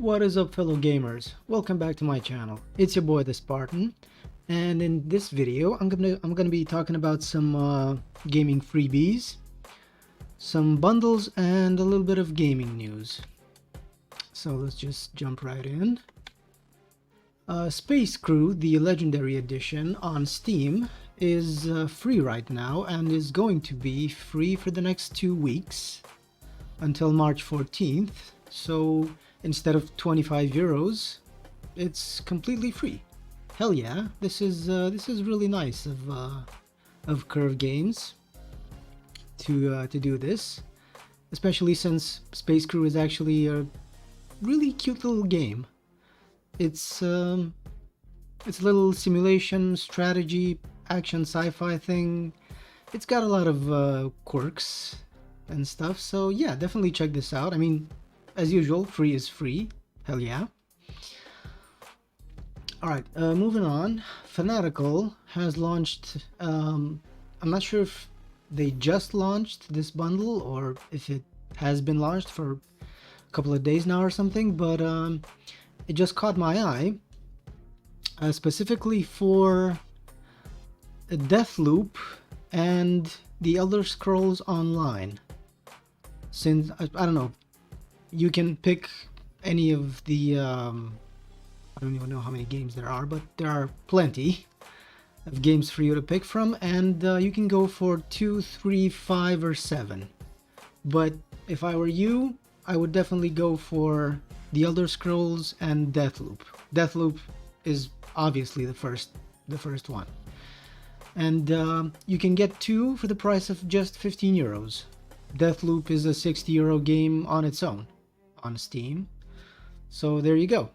What is up, fellow gamers? Welcome back to my channel. It's your boy the Spartan, and in this video I'm gonna be talking about some gaming freebies, some bundles, and a little bit of gaming news. So let's just jump right in. Space Crew, the Legendary Edition on Steam, is free right now and is going to be free for the next 2 weeks until March 14th. So instead of 25 euros, it's completely free. Hell yeah! This is really nice of Curve Games to do this, especially since Space Crew is actually a really cute little game. It's a little simulation, strategy, action, sci-fi thing. It's got a lot of quirks and stuff. So yeah, definitely check this out. I mean, as usual, free is free. Hell yeah. Alright, moving on. Fanatical has launched, I'm not sure if they just launched this bundle or if it has been launched for a couple of days now or something, but it just caught my eye, specifically for Deathloop and the Elder Scrolls Online. Since, I don't know, you can pick any of the, I don't even know how many games there are, but there are plenty of games for you to pick from, and you can go for 2, 3, 5, or 7. But if I were you, I would definitely go for the Elder Scrolls and Deathloop. Deathloop is obviously the first one. And you can get 2 for the price of just 15 euros. Deathloop is a 60 euro game on its own on Steam. So there you go.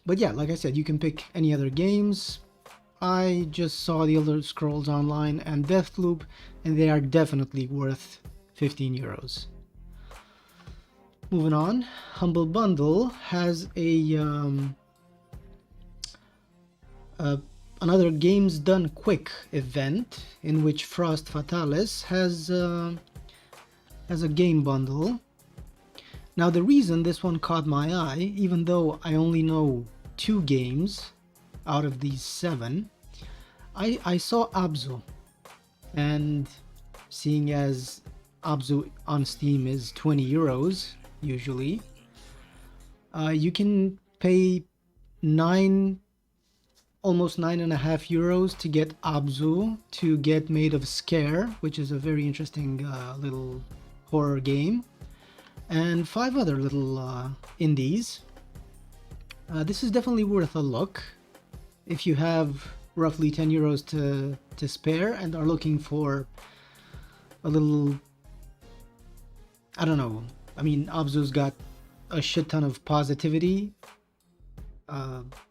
But yeah, like I said, you can pick any other games. I just saw the Elder Scrolls Online and Deathloop, and they are definitely worth 15 euros. Moving on, Humble Bundle has another Games Done Quick event in which Frost Fatalis has a game bundle. Now, the reason this one caught my eye, even though I only know 2 games out of these 7, I saw Abzu, and seeing as Abzu on Steam is 20 euros usually, you can pay almost 9.5 euros to get Abzu, to get Made of Scare, which is a very interesting little horror game, and 5 other little indies. This is definitely worth a look if you have roughly 10 euros to spare and are looking for a little, I don't know, I mean, Abzu's got a shit ton of positivity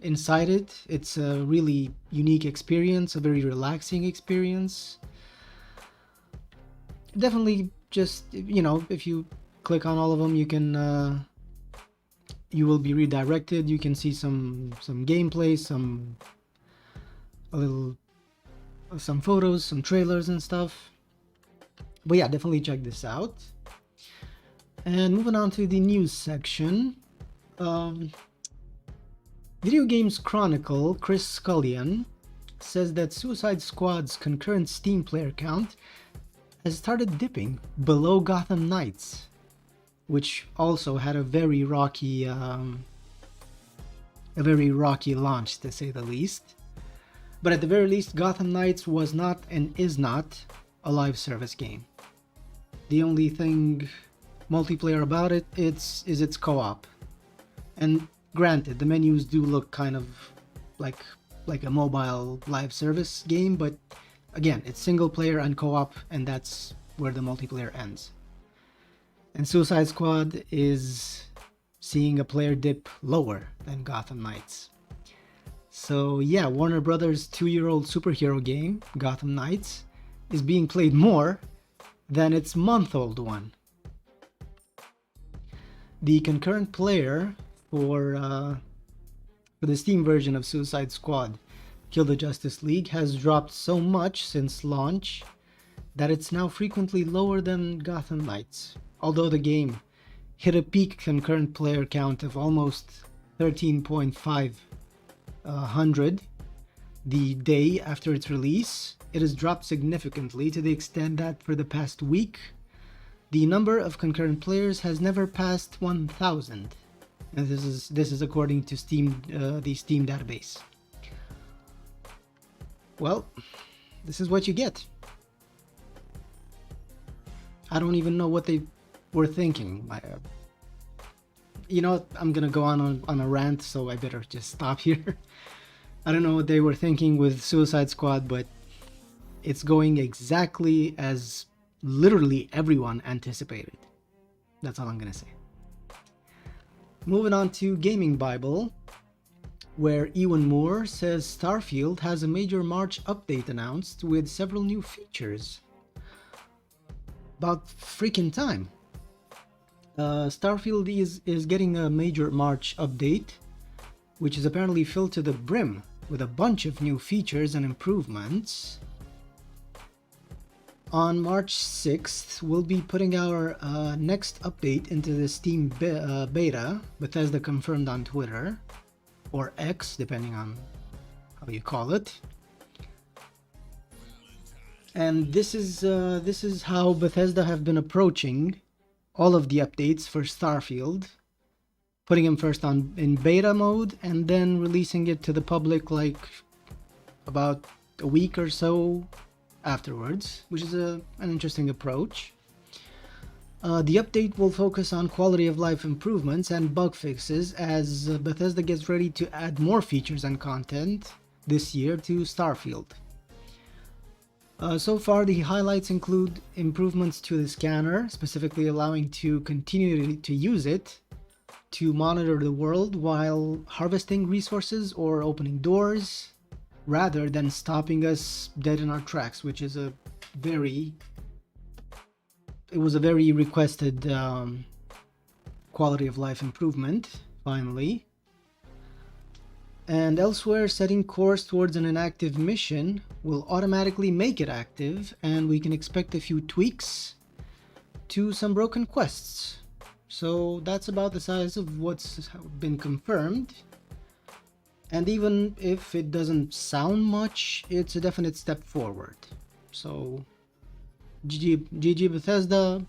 inside it. It's a really unique experience, a very relaxing experience. Definitely just, you know, if you click on all of them, you can you will be redirected. You can see some gameplay, some photos, some trailers and stuff. But yeah, definitely check this out. And moving on to the news section, Video Games Chronicle Chris Scullion says that Suicide Squad's concurrent Steam player count has started dipping below Gotham Knights, which also had a very rocky launch, to say the least. But at the very least, Gotham Knights was not and is not a live service game. The only thing multiplayer about it is its co-op. And granted, the menus do look kind of like a mobile live service game, but again, it's single player and co-op, and that's where the multiplayer ends. And Suicide Squad is seeing a player dip lower than Gotham Knights. So yeah, Warner Brothers' 2-year-old superhero game, Gotham Knights, is being played more than its month-old one. The concurrent player for the Steam version of Suicide Squad, Kill the Justice League, has dropped so much since launch that it's now frequently lower than Gotham Knights, although the game hit a peak concurrent player count of almost 13,500 the day after its release. It has dropped significantly to the extent that for the past week, the number of concurrent players has never passed 1,000. And this is according to Steam, the Steam database. Well, this is what you get. I don't even know what they were thinking. You know, I'm gonna go on a rant, so I better just stop here. I don't know what they were thinking with Suicide Squad, but it's going exactly as literally everyone anticipated. That's all I'm gonna say. Moving on to Gaming Bible, where Ewan Moore says Starfield has a major March update announced with several new features. About freaking time. Starfield is getting a major March update, which is apparently filled to the brim with a bunch of new features and improvements. On March 6th, we'll be putting our next update into the Steam beta, Bethesda confirmed on Twitter, or X, depending on how you call it. And this is how Bethesda have been approaching all of the updates for Starfield, putting them first in beta mode and then releasing it to the public like about a week or so afterwards, which is an interesting approach. The update will focus on quality of life improvements and bug fixes as Bethesda gets ready to add more features and content this year to Starfield. So far, the highlights include improvements to the scanner, specifically allowing to continue to use it to monitor the world while harvesting resources or opening doors, rather than stopping us dead in our tracks, which is a very requested quality of life improvement, finally. And elsewhere, setting course towards an inactive mission will automatically make it active, and we can expect a few tweaks to some broken quests. So that's about the size of what's been confirmed. And even if it doesn't sound much, it's a definite step forward. So GG Bethesda.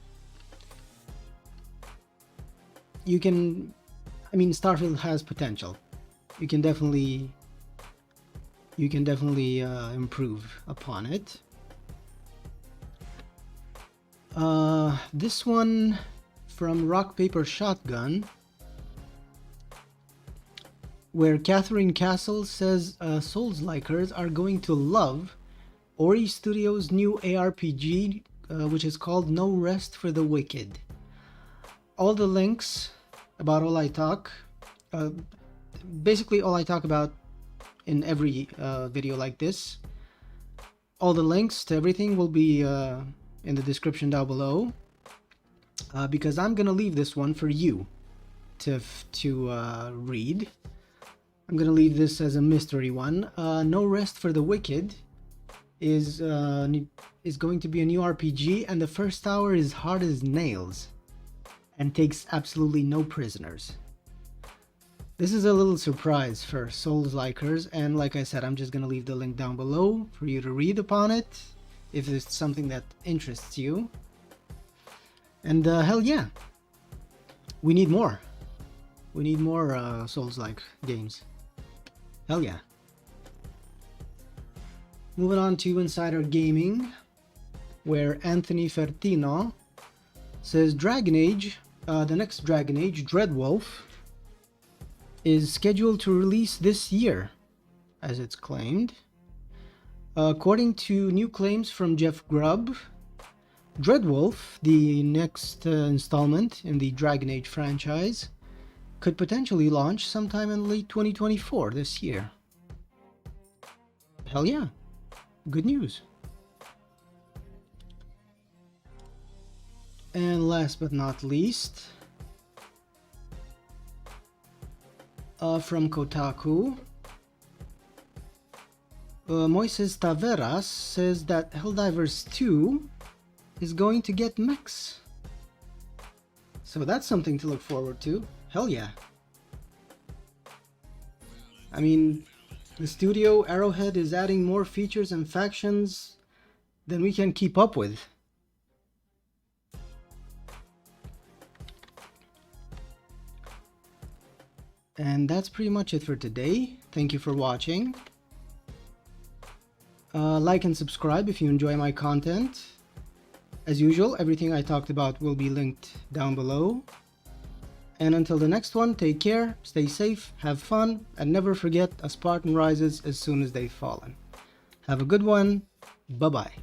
Starfield has potential. You can definitely improve upon it. This one from Rock Paper Shotgun, where Catherine Castle says Souls-likers are going to love Ori Studios' new ARPG, which is called No Rest for the Wicked. All the links about all I talk, basically all I talk about in every video like this, all the links to everything will be in the description down below, because I'm gonna leave this one for you to read. I'm gonna leave this as a mystery one. No Rest for the Wicked is going to be a new RPG, and the first hour is hard as nails and takes absolutely no prisoners. This is a little surprise for Souls-likers, and like I said, I'm just gonna leave the link down below for you to read upon it if it's something that interests you. And hell yeah, we need more. We need more Souls-like games. Hell yeah. Moving on to Insider Gaming, where Anthony Fertino says Dragon Age, the next Dragon Age, Dreadwolf, is scheduled to release this year, as it's claimed. According to new claims from Jeff Grubb, Dreadwolf, the next installment in the Dragon Age franchise, could potentially launch sometime in late 2024 this year. Hell yeah, good news. And last but not least, from Kotaku, Moises Taveras says that Helldivers 2 is going to get mechs. So that's something to look forward to. Hell yeah. I mean, the studio Arrowhead is adding more features and factions than we can keep up with. And that's pretty much it for today. Thank you for watching. Like and subscribe if you enjoy my content. As usual, everything I talked about will be linked down below. And until the next one, take care, stay safe, have fun, and never forget a Spartan rises as soon as they've fallen. Have a good one. Bye-bye.